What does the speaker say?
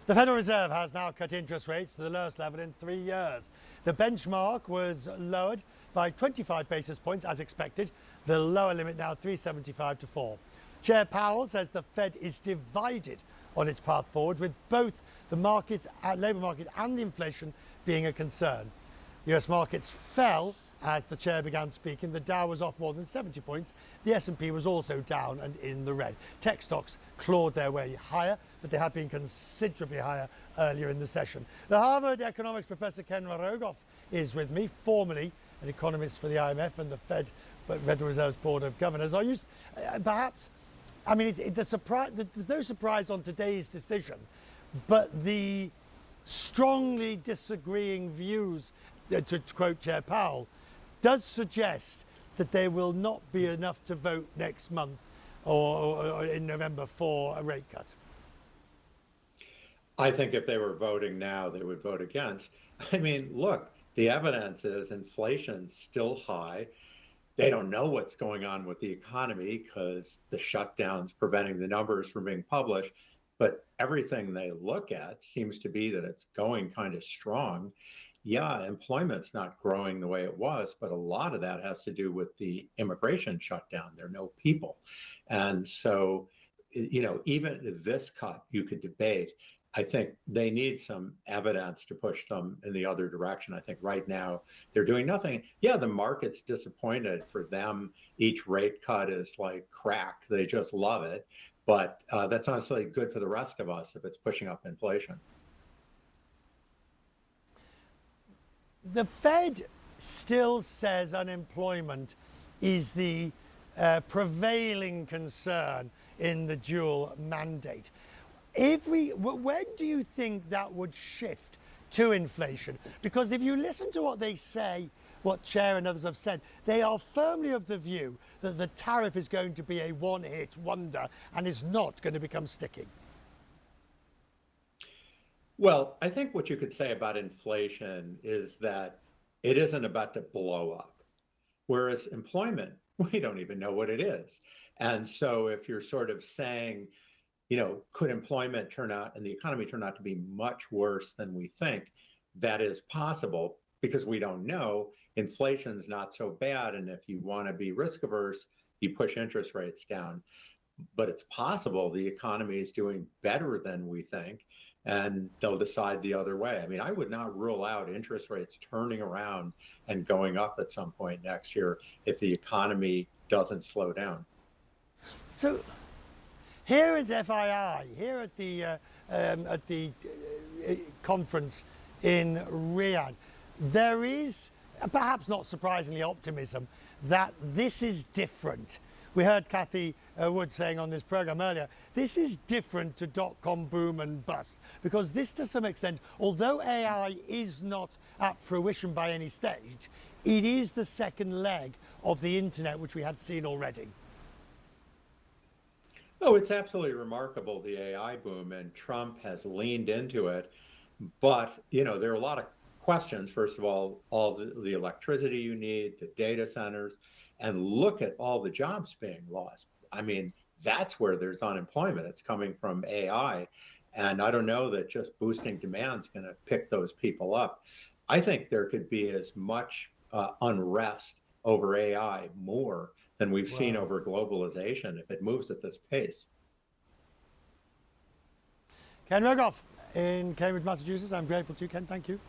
The Federal Reserve has now cut interest rates to the lowest level in 3 years. The benchmark was lowered by 25 basis points as expected, the lower limit now 375 to 4. Chair Powell says the Fed is divided on its path forward, with both the labour market and the inflation being a concern. US markets fell as the chair began speaking. The Dow was off more than 70 points. The S&P was also down and in the red. Tech stocks clawed their way higher, but they had been considerably higher earlier in the session. The Harvard economics professor Ken Rogoff is with me, formerly an economist for the IMF and the Federal Reserve's Board of Governors. Are you perhaps, I mean, there's no surprise on today's decision, but the strongly disagreeing views, to quote Chair Powell, does suggest that there will not be enough to vote next month or in November for a rate cut. I think if they were voting now, they would vote against. I mean, look, the evidence is inflation's still high. They don't know what's going on with the economy because the shutdown's preventing the numbers from being published. But everything they look at seems to be that it's going kind of strong. Yeah, employment's not growing the way it was, but a lot of that has to do with the immigration shutdown. There are no people. And so, even this cut you could debate. I think they need some evidence to push them in the other direction. I think right now they're doing nothing. Yeah, the market's disappointed. For them, each rate cut is like crack. They just love it. But that's not necessarily good for the rest of us if it's pushing up inflation. The Fed still says unemployment is the prevailing concern in the dual mandate. When do you think that would shift to inflation? Because if you listen to what they say, what Chair and others have said, they are firmly of the view that the tariff is going to be a one-hit wonder and is not going to become sticky. Well, I think what you could say about inflation is that it isn't about to blow up, whereas employment, we don't even know what it is. And so if you're sort of saying, could employment turn out and the economy turn out to be much worse than we think? That is possible because we don't know. Inflation's not so bad. And if you want to be risk averse, you push interest rates down. But it's possible the economy is doing better than we think, and they'll decide the other way. I mean, I would not rule out interest rates turning around and going up at some point next year if the economy doesn't slow down. So here at FII, here at the conference in Riyadh, there is, perhaps not surprisingly, optimism that this is different. We heard Cathy Wood saying on this program earlier, this is different to dot-com boom and bust, because this, to some extent, although AI is not at fruition by any stage, it is the second leg of the internet, which we had seen already. Oh, it's absolutely remarkable, the AI boom, and Trump has leaned into it. But, there are a lot of questions. First of all the electricity you need, the data centers, and look at all the jobs being lost. I mean, that's where there's unemployment. It's coming from AI. And I don't know that just boosting demand is going to pick those people up. I think there could be as much unrest over AI more than we've seen over globalization if it moves at this pace. Ken Rogoff in Cambridge, Massachusetts. I'm grateful to you, Ken. Thank you.